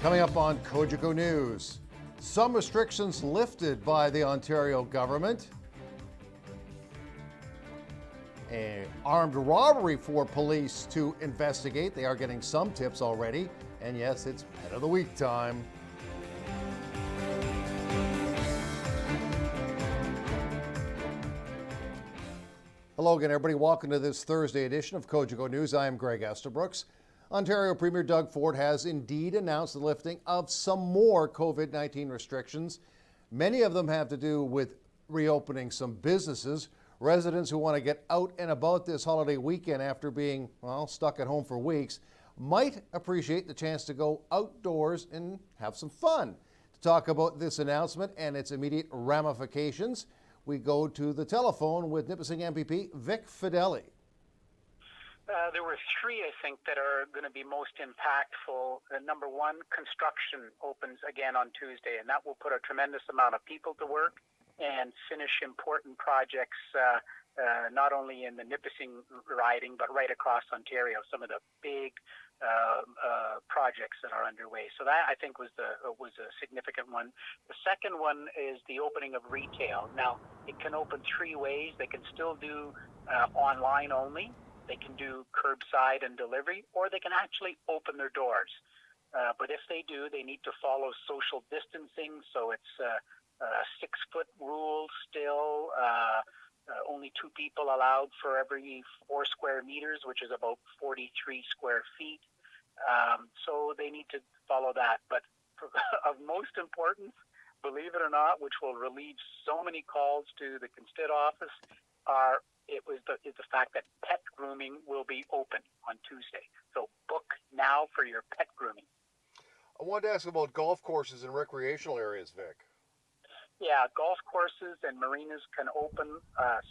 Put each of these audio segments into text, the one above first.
Coming up on Cogeco News, some restrictions lifted by the Ontario government. An armed robbery for police to investigate. They are getting some tips already. And yes, it's Pet of the Week time. Hello again, everybody. Welcome to this Thursday edition of Cogeco News. I am Greg Estabrooks. Ontario Premier Doug Ford has indeed announced the lifting of some more COVID-19 restrictions. Many of them have to do with reopening some businesses. Residents who want to get out and about this holiday weekend after being, well, stuck at home for weeks might appreciate the chance to go outdoors and have some fun. To talk about this announcement and its immediate ramifications, we go to the telephone with Nipissing MPP Vic Fedeli. There were three, I think, that are going to be most impactful. Number one, construction opens again on Tuesday, and that will put a tremendous amount of people to work and finish important projects, not only in the Nipissing riding, but right across Ontario, some of the big projects that are underway. So that, I think, was a significant one. The second one is the opening of retail. Now, it can open three ways. They can still do online only. They can do curbside and delivery, or they can actually open their doors. But if they do, they need to follow social distancing. So it's a 6-foot rule still, only 2 people allowed for every 4 square meters, which is about 43 square feet. So they need to follow that. But of most importance, believe it or not, which will relieve so many calls to the Constit office, is the fact that pet grooming will be open on Tuesday. So book now for your pet grooming. I wanted to ask about golf courses and recreational areas, Vic. Yeah, golf courses and marinas can open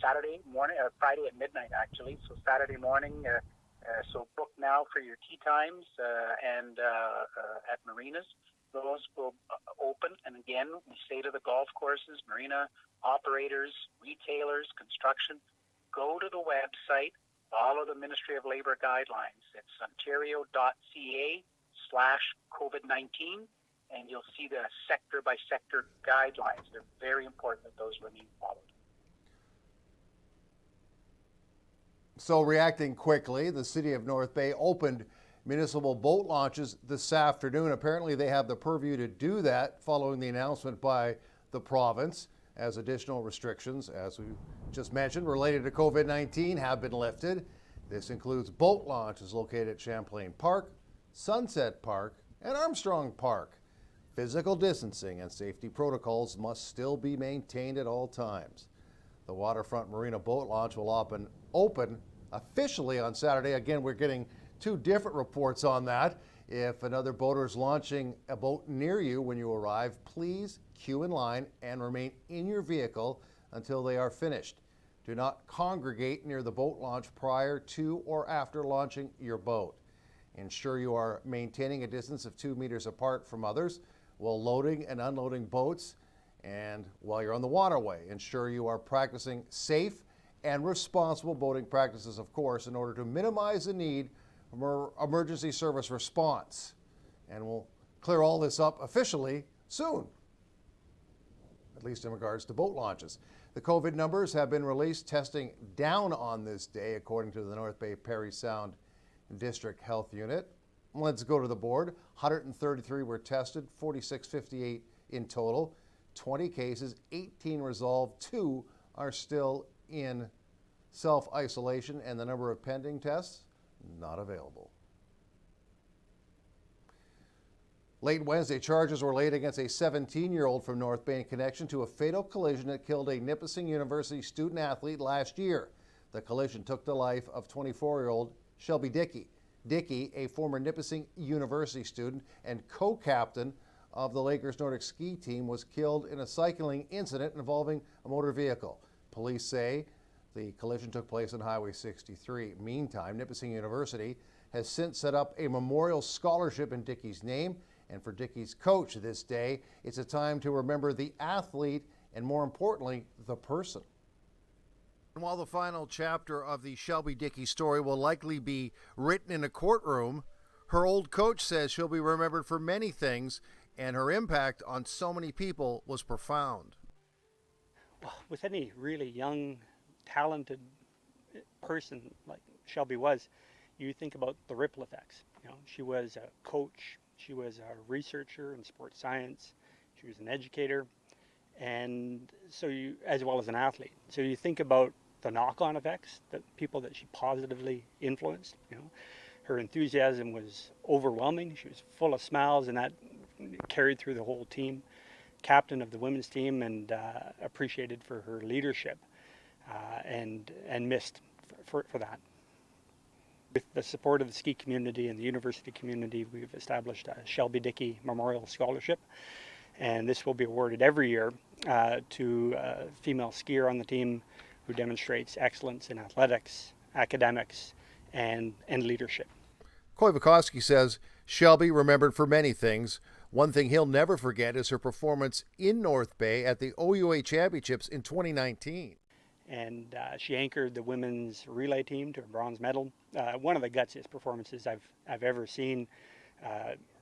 Saturday morning, Friday at midnight, actually. So Saturday morning, so book now for your tee times and at marinas. Those will open. And again, we say to the golf courses, marina operators, retailers, construction, go to the website, follow the Ministry of Labour guidelines. It's ontario.ca/COVID-19, and you'll see the sector-by-sector guidelines. They're very important that those remain followed. So reacting quickly, the City of North Bay opened municipal boat launches this afternoon. Apparently they have the purview to do that following the announcement by the province, as additional restrictions, as we just mentioned, related to COVID-19 have been lifted. This includes boat launches located at Champlain Park, Sunset Park, and Armstrong Park. Physical distancing and safety protocols must still be maintained at all times. The Waterfront Marina boat launch will open officially on Saturday. Again, we're getting 2 different reports on that. If another boater is launching a boat near you when you arrive, please queue in line and remain in your vehicle until they are finished. Do not congregate near the boat launch prior to or after launching your boat. Ensure you are maintaining a distance of 2 meters apart from others while loading and unloading boats, and while you're on the waterway, ensure you are practicing safe and responsible boating practices, of course, in order to minimize the need for emergency service response. And we'll clear all this up officially soon, at least in regards to boat launches. The COVID numbers have been released, testing down on this day, according to the North Bay Parry Sound District Health Unit. Let's go to the board. 133 were tested, 4658 in total, 20 cases, 18 resolved, 2 are still in self-isolation, and the number of pending tests, not available. Late Wednesday, charges were laid against a 17-year-old from North Bay in connection to a fatal collision that killed a Nipissing University student athlete last year. The collision took the life of 24-year-old Shelby Dickey. Dickey, a former Nipissing University student and co-captain of the Lakers Nordic ski team, was killed in a cycling incident involving a motor vehicle. Police say the collision took place on Highway 63. Meantime, Nipissing University has since set up a memorial scholarship in Dickey's name. And for Dickey's coach this day, it's a time to remember the athlete and, more importantly, the person. And while the final chapter of the Shelby Dickey story will likely be written in a courtroom, Her old coach says she'll be remembered for many things, and her impact on so many people was profound. Well, with any really young, talented person like Shelby was, you think about the ripple effects. You know, she was a coach, she was a researcher in sports science, she was an educator, and so you, as well as an athlete. So you think about the knock-on effects, the people that she positively influenced. You know, her enthusiasm was overwhelming. She was full of smiles, and that carried through the whole team. Captain of the women's team, and appreciated for her leadership, and missed for that. With the support of the ski community and the university community, we've established a Shelby Dickey Memorial Scholarship, and this will be awarded every year to a female skier on the team who demonstrates excellence in athletics, academics, and leadership. Cogeco says Shelby remembered for many things. One thing he'll never forget is her performance in North Bay at the OUA Championships in 2019. And she anchored the women's relay team to a bronze medal. One of the gutsiest performances I've ever seen,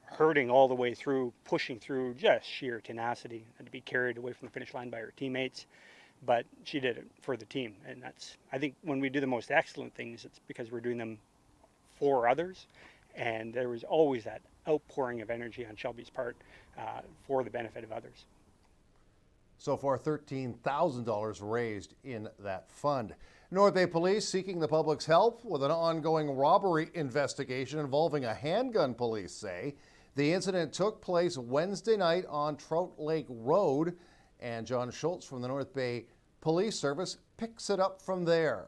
hurting all the way through, pushing through, just sheer tenacity, and to be carried away from the finish line by her teammates. But she did it for the team, and that's, I think, when we do the most excellent things, it's because we're doing them for others, and there was always that outpouring of energy on Shelby's part for the benefit of others. So far, $13,000 raised in that fund. North Bay Police seeking the public's help with an ongoing robbery investigation involving a handgun, police say. The incident took place Wednesday night on Trout Lake Road, and John Schultz from the North Bay Police Service picks it up from there.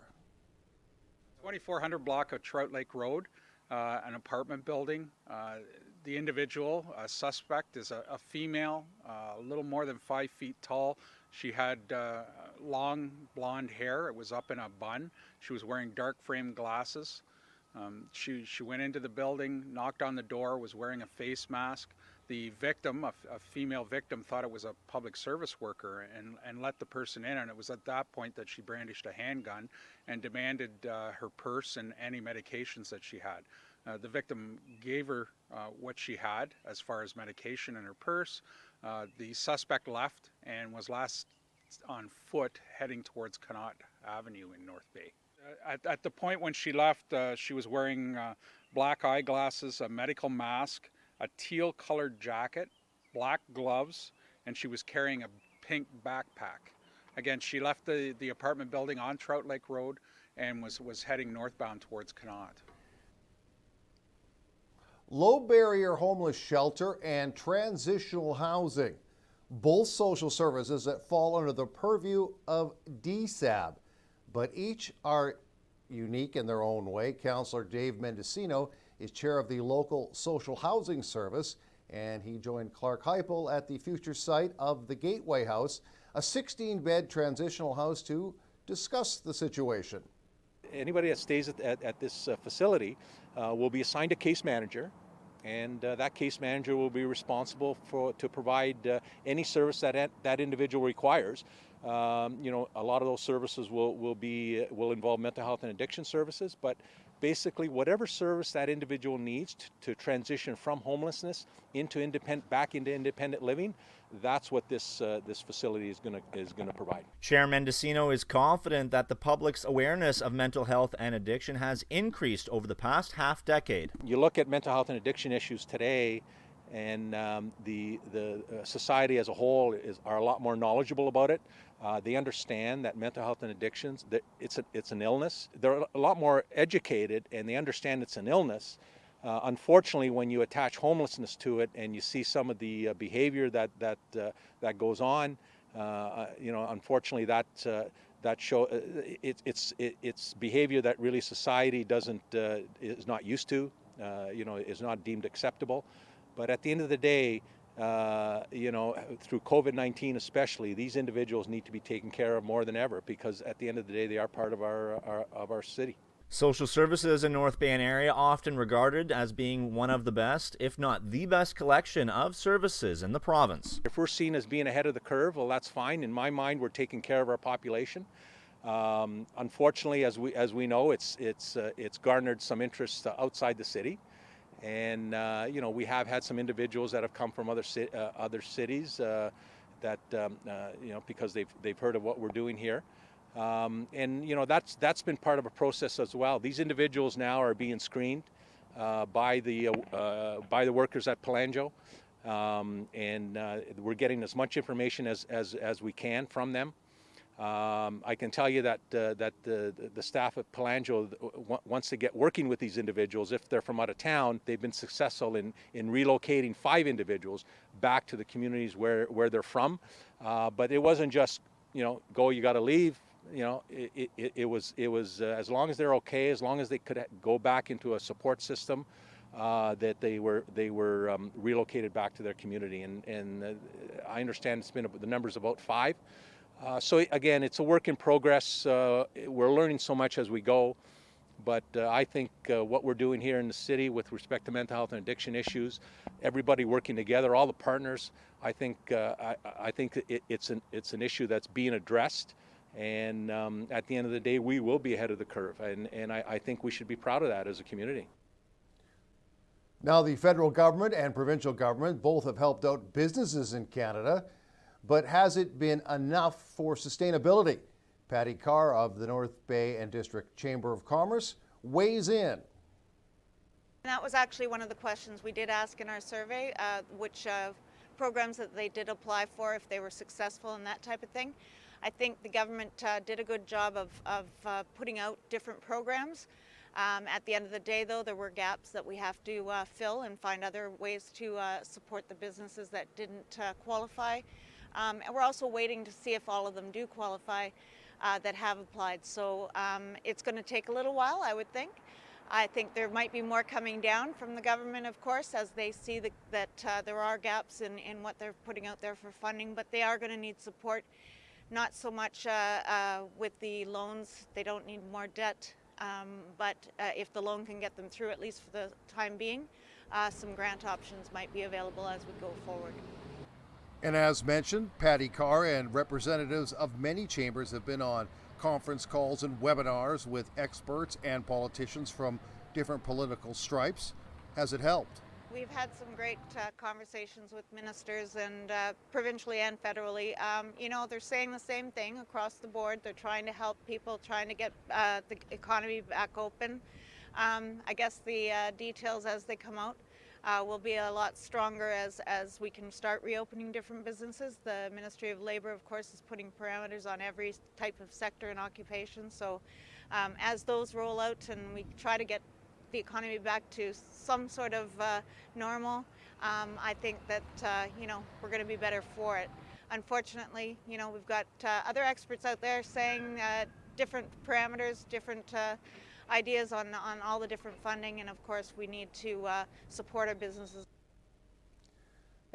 2400 block of Trout Lake Road, an apartment building. The individual, suspect, is a female, a little more than 5 feet tall. She had long blonde hair. It was up in a bun. She was wearing dark frame glasses. She went into the building, knocked on the door, was wearing a face mask. The victim, a female victim, thought it was a public service worker and let the person in, and it was at that point that she brandished a handgun and demanded her purse and any medications that she had. The victim gave her what she had as far as medication in her purse. The suspect left and was last on foot heading towards Connaught Avenue in North Bay. At the point when she left, she was wearing black eyeglasses, a medical mask, a teal colored jacket, black gloves, and she was carrying a pink backpack. Again, she left the apartment building on Trout Lake Road and was heading northbound towards Connaught. Low barrier homeless shelter and transitional housing, both social services that fall under the purview of DSAB, but each are unique in their own way. Councillor Dave Mendocino is chair of the local social housing service, and he joined Clark Heipel at the future site of the Gateway House, a 16-bed transitional house, to discuss the situation. Anybody that stays at this facility will be assigned a case manager, and that case manager will be responsible to provide any service that individual requires. You know, a lot of those services will involve mental health and addiction services, but basically whatever service that individual needs to transition from homelessness back into independent living, that's what this facility is going to provide. Chair Mendocino is confident that the public's awareness of mental health and addiction has increased over the past half decade. You look at mental health and addiction issues today, and the society as a whole are a lot more knowledgeable about it. They understand that mental health and addictions, that it's an illness. They're a lot more educated, and they understand it's an illness. Unfortunately, when you attach homelessness to it and you see some of the behavior that goes on, you know, unfortunately it's behavior that really society is not used to, you know, is not deemed acceptable. But at the end of the day, you know, through COVID-19 especially, these individuals need to be taken care of more than ever, because at the end of the day, they are part of our city. Social services in North Bay and area often regarded as being one of the best, if not the best, collection of services in the province. If we're seen as being ahead of the curve, well, that's fine. In my mind, we're taking care of our population. Unfortunately, as we know, it's garnered some interest outside the city. And we have had some individuals that have come from other cities that because they've heard of what we're doing here. And that's been part of a process as well. These individuals now are being screened by the workers at Palanjo, and we're getting as much information as we can from them. I can tell you that the staff at Palanjo, once they get working with these individuals, if they're from out of town, they've been successful in relocating 5 individuals back to the communities where they're from. But it wasn't just go, you got to leave. It was as long as they're okay, as long as they could go back into a support system, that they were relocated back to their community. And I understand it's been the number's about 5. So again, it's a work in progress. We're learning so much as we go, but I think what we're doing here in the city with respect to mental health and addiction issues, everybody working together, all the partners, I think it's an issue that's being addressed, and at the end of the day, we will be ahead of the curve, and I think we should be proud of that as a community. Now, the federal government and provincial government both have helped out businesses in Canada, but has it been enough for sustainability? Patty Carr of the North Bay and District Chamber of Commerce weighs in. That was actually one of the questions we did ask in our survey, which programs that they did apply for, if they were successful and that type of thing. I think the government did a good job of putting out different programs. At the end of the day, though, there were gaps that we have to fill and find other ways to support the businesses that didn't qualify. And we're also waiting to see if all of them do qualify that have applied. So it's going to take a little while, I would think. I think there might be more coming down from the government, of course, as they see that there are gaps in what they're putting out there for funding, but they are going to need support, not so much with the loans. They don't need more debt, but if the loan can get them through, at least for the time being, some grant options might be available as we go forward. And as mentioned, Patty Carr and representatives of many chambers have been on conference calls and webinars with experts and politicians from different political stripes. Has it helped? We've had some great conversations with ministers, and provincially and federally. They're saying the same thing across the board. They're trying to help people, trying to get the economy back open. I guess the details as they come out will be a lot stronger as we can start reopening different businesses. The Ministry of Labour, of course, is putting parameters on every type of sector and occupation. So as those roll out and we try to get the economy back to some sort of normal, I think that we're going to be better for it. Unfortunately, we've got other experts out there saying different parameters, different ideas on all the different funding, and of course we need to support our businesses.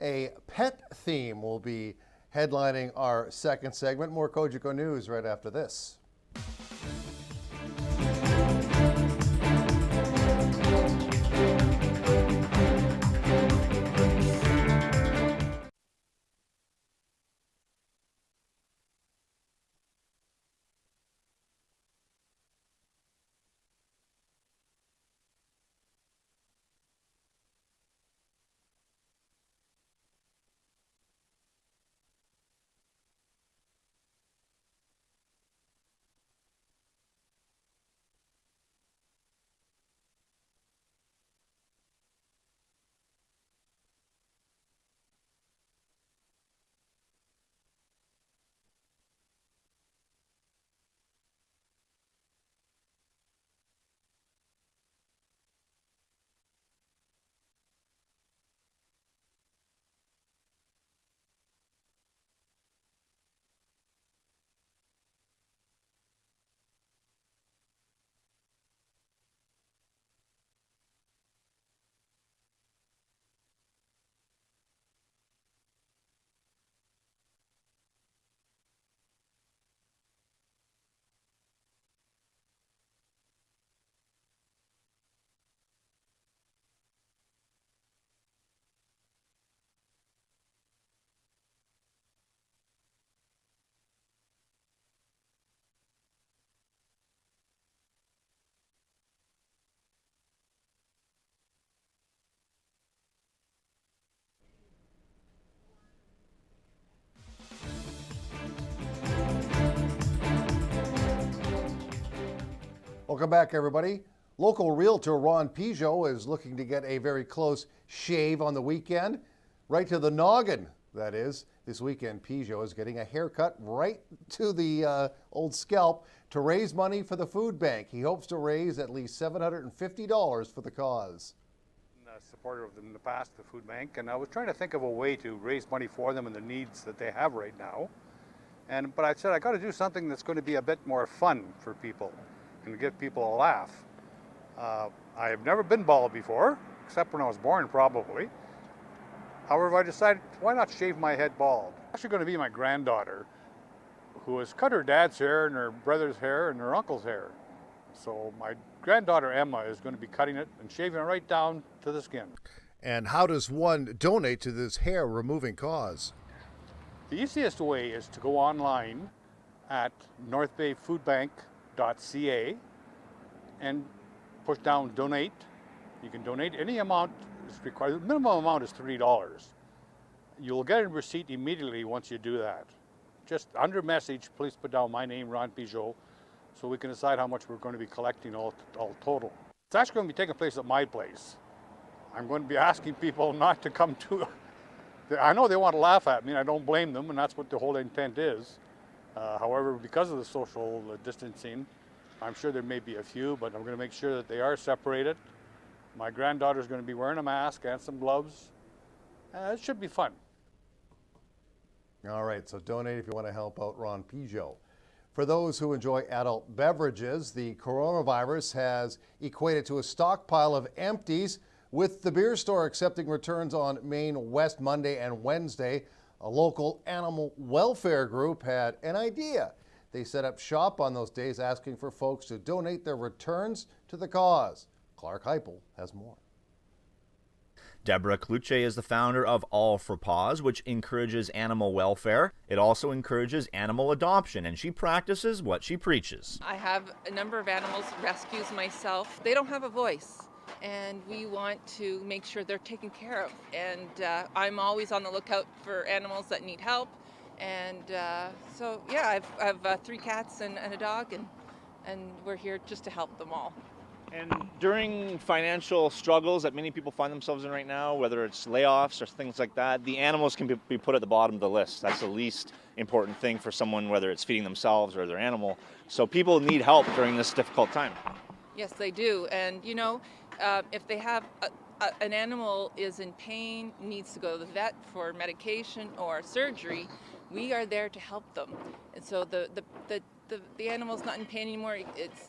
A pet theme will be headlining our second segment. More Cogeco News right after this. Welcome back, everybody. Local realtor Ron Pijot is looking to get a very close shave on the weekend, right to the noggin, that is. This weekend, Pijot is getting a haircut right to the old scalp to raise money for the food bank. He hopes to raise at least $750 for the cause. A supporter of them in the past, the food bank, and I was trying to think of a way to raise money for them and the needs that they have right now. But I said I got to do something that's going to be a bit more fun for people and give people a laugh. I have never been bald before, except when I was born, probably. However, I decided, why not shave my head bald? It's actually going to be my granddaughter, who has cut her dad's hair and her brother's hair and her uncle's hair. So my granddaughter Emma is going to be cutting it and shaving it right down to the skin. And how does one donate to this hair removing cause? The easiest way is to go online at northbayfoodbank.ca and push down donate. You can donate any amount is required. The minimum amount is $3. You'll get a receipt immediately once you do that. Just under message, please put down my name, Ron Pijot, so we can decide how much we're going to be collecting all total. It's actually going to be taking place at my place. I'm going to be asking people not to come to. I know they want to laugh at me, and I don't blame them, and that's what the whole intent is. However, because of the social distancing, I'm sure there may be a few, but I'm going to make sure that they are separated. My granddaughter's going to be wearing a mask and some gloves. It should be fun. All right, so donate if you want to help out Ron Pijot. For those who enjoy adult beverages, the coronavirus has equated to a stockpile of empties, with the beer store accepting returns on Main West Monday and Wednesday. A local animal welfare group had an idea. They set up shop on those days asking for folks to donate their returns to the cause. Clark Heipel has more. Deborah Kluche is the founder of All for Paws, which encourages animal welfare. It also encourages animal adoption, and she practices what she preaches. I have a number of animals rescues myself. They don't have a voice, and we want to make sure they're taken care of. And I'm always on the lookout for animals that need help. And so, yeah, I have 3 cats and a dog, and we're here just to help them all. And during financial struggles that many people find themselves in right now, whether it's layoffs or things like that, the animals can be put at the bottom of the list. That's the least important thing for someone, whether it's feeding themselves or their animal. So people need help during this difficult time. Yes, they do. And, you know, if they have an animal is in pain, needs to go to the vet for medication or surgery, we are there to help them. And so the animal's not in pain anymore.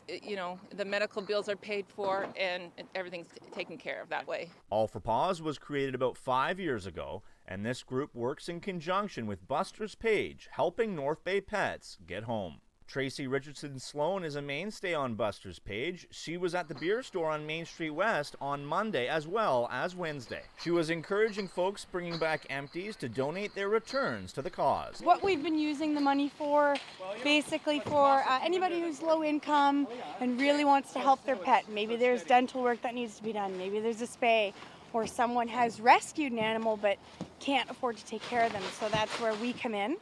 You know, the medical bills are paid for and everything's taken care of that way. All for Paws was created about 5 years ago, and this group works in conjunction with Buster's Page, helping North Bay pets get home. Tracy Richardson Sloan is a mainstay on Buster's Page. She was at the beer store on Main Street West on Monday as well as Wednesday. She was encouraging folks bringing back empties to donate their returns to the cause. What we've been using the money for, basically for anybody who's low income and really wants to help their pet. Maybe there's dental work that needs to be done. Maybe there's a spay, or someone has rescued an animal but can't afford to take care of them. So that's where we come in.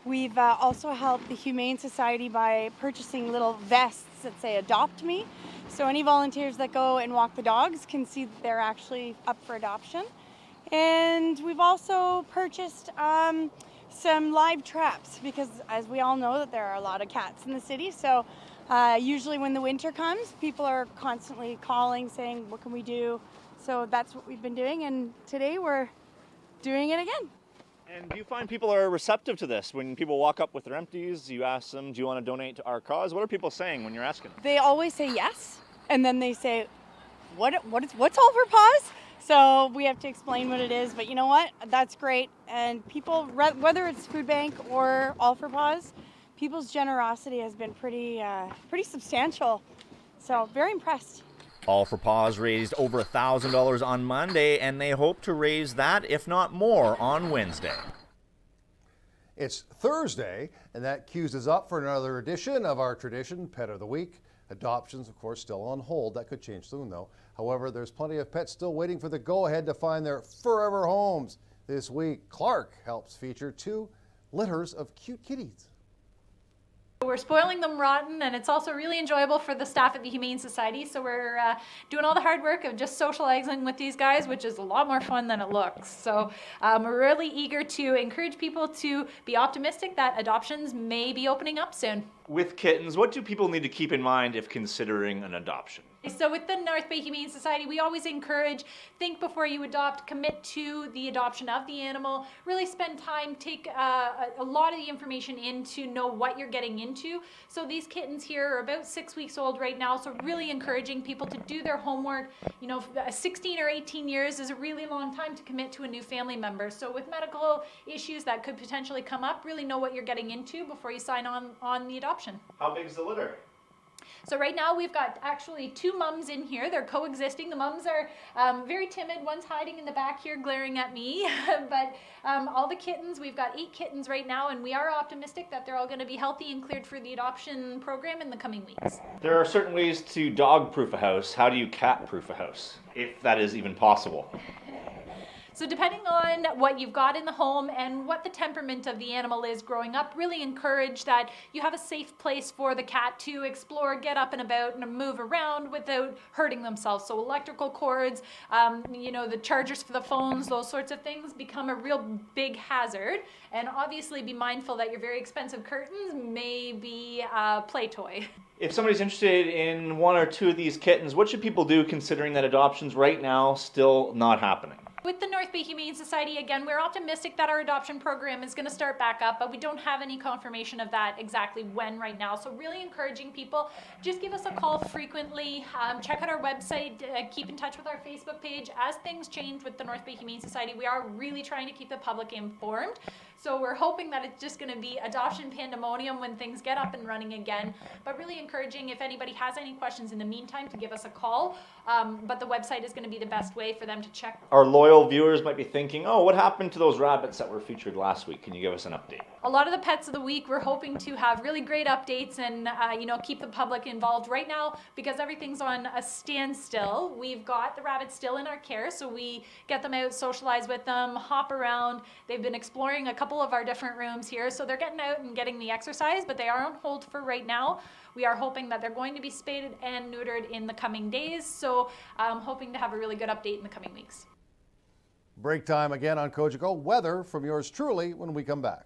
We've also helped the Humane Society by purchasing little vests that say "Adopt Me." So any volunteers that go and walk the dogs can see that they're actually up for adoption. And we've also purchased some live traps because, as we all know, that there are a lot of cats in the city. So usually when the winter comes, people are constantly calling saying, what can we do? So that's what we've been doing, and today we're doing it again. And do you find people are receptive to this? When people walk up with their empties, you ask them, do you want to donate to our cause? What are people saying when you're asking them? They always say yes, and then they say, what's All for Paws? So we have to explain what it is, but you know what? That's great. And people, whether it's Food Bank or All for Paws, people's generosity has been pretty substantial. So very impressed. All for Paws raised over $1,000 on Monday, and they hope to raise that, if not more, on Wednesday. It's Thursday, and that cues us up for another edition of our tradition, Pet of the Week. Adoptions, of course, still on hold. That could change soon, though. However, there's plenty of pets still waiting for the go-ahead to find their forever homes. This week, Clark helps feature 2 litters of cute kitties. We're spoiling them rotten, and it's also really enjoyable for the staff at the Humane Society. So we're doing all the hard work of just socializing with these guys, which is a lot more fun than it looks. So we're really eager to encourage people to be optimistic that adoptions may be opening up soon. With kittens, what do people need to keep in mind if considering an adoption? So with the North Bay Humane Society, we always encourage, think before you adopt, commit to the adoption of the animal, really spend time, take a lot of the information in to know what you're getting into. So these kittens here are about 6 weeks old right now, so really encouraging people to do their homework. 16 or 18 years is a really long time to commit to a new family member. So with medical issues that could potentially come up, really know what you're getting into before you sign on the adoption. How big's the litter? So right now we've got actually 2 mums in here. They're coexisting. The mums are very timid. One's hiding in the back here glaring at me. But all the kittens, we've got 8 kittens right now, and we are optimistic that they're all going to be healthy and cleared for the adoption program in the coming weeks. There are certain ways to dog-proof a house. How do you cat-proof a house, if that is even possible? So depending on what you've got in the home and what the temperament of the animal is growing up, really encourage that you have a safe place for the cat to explore, get up and about, and move around without hurting themselves. So electrical cords, the chargers for the phones, those sorts of things become a real big hazard. And obviously be mindful that your very expensive curtains may be a play toy. If somebody's interested in 1 or 2 of these kittens, what should people do considering that adoption's right now still not happening? With the North Bay Humane Society, again, we're optimistic that our adoption program is going to start back up, but we don't have any confirmation of that exactly when right now. So really encouraging people, just give us a call frequently, check out our website, keep in touch with our Facebook page. As things change with the North Bay Humane Society, we are really trying to keep the public informed. So we're hoping that it's just going to be adoption pandemonium when things get up and running again. But really encouraging, if anybody has any questions in the meantime, to give us a call. But the website is going to be the best way for them to check. Our loyal viewers might be thinking, oh, what happened to those rabbits that were featured last week? Can you give us an update? A lot of the pets of the week, we're hoping to have really great updates and keep the public involved. Right now, because everything's on a standstill, we've got the rabbits still in our care, so we get them out, socialize with them, hop around. They've been exploring a couple of our different rooms here, so they're getting out and getting the exercise, but they are on hold for right now. We are hoping that they're going to be spaded and neutered in the coming days, so I'm hoping to have a really good update in the coming weeks. Break time again on Cogeco. Weather from yours truly when we come back.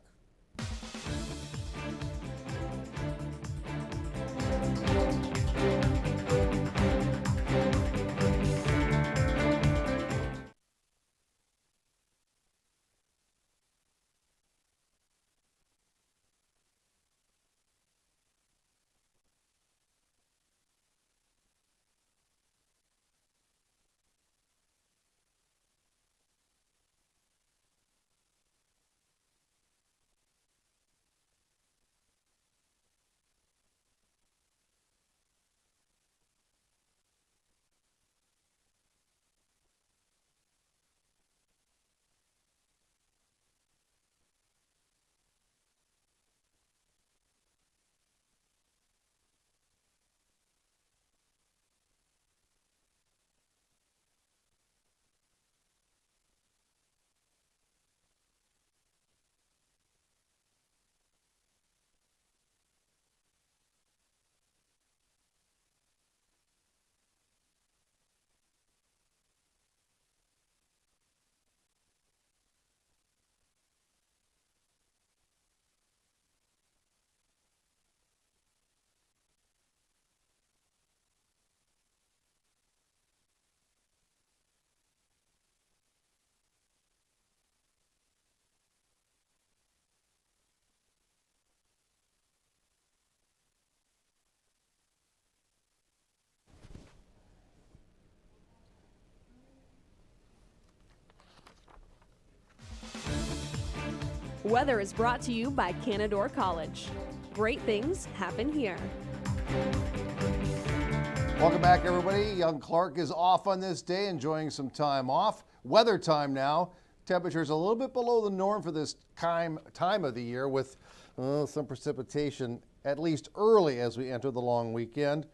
Weather is brought to you by Canadore College. Great things happen here. Welcome back, everybody. Young Clark is off on this day, enjoying some time off. Weather time now. Temperatures a little bit below the norm for this time of the year, with some precipitation at least early as we enter the long weekend.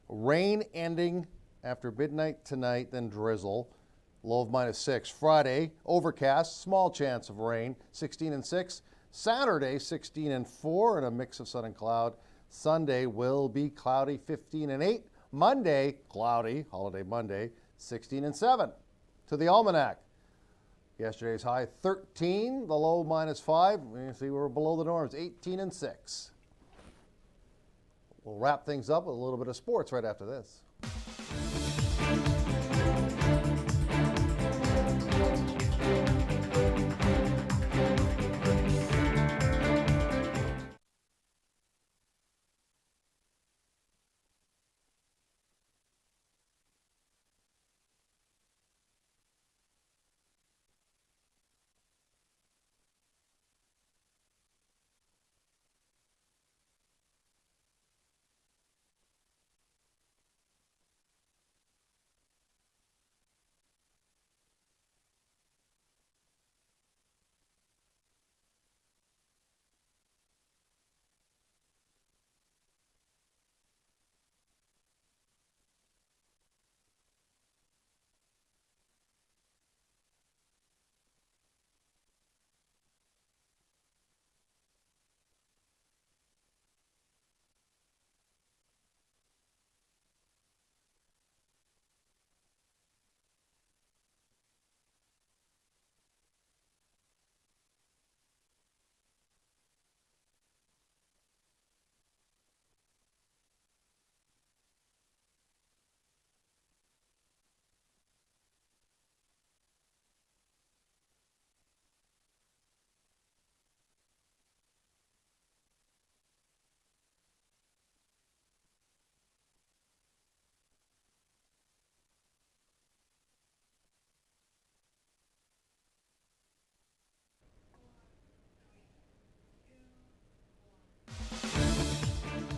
Rain ending after midnight tonight, then drizzle. Low of -6. Friday, overcast, small chance of rain, 16 and 6. Saturday, 16 and 4, and a mix of sun and cloud, Sunday will be cloudy, 15 and 8. Monday, cloudy, holiday Monday, 16 and 7. To the almanac. Yesterday's high 13, the low -5. You see we're below the norms, 18 and 6. We'll wrap things up with a little bit of sports right after this.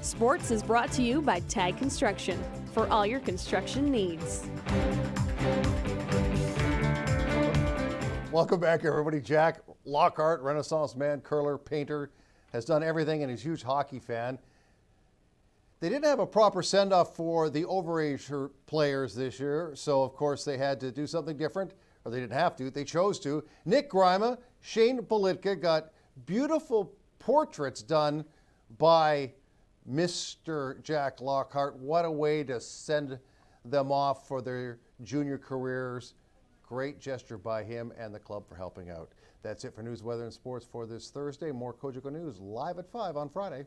Sports is brought to you by Tag Construction for all your construction needs. Welcome back, everybody. Jack Lockhart, Renaissance man, curler, painter, has done everything and he's a huge hockey fan. They didn't have a proper send-off for the overage players this year, so of course they had to do something different, or they didn't have to, they chose to. Nick Grima, Shane Politka got beautiful portraits done by Mr. Jack Lockhart. What a way to send them off for their junior careers. Great gesture by him and the club for helping out. That's it for news, weather, and sports for this Thursday. More Cogeco News live at 5 on Friday.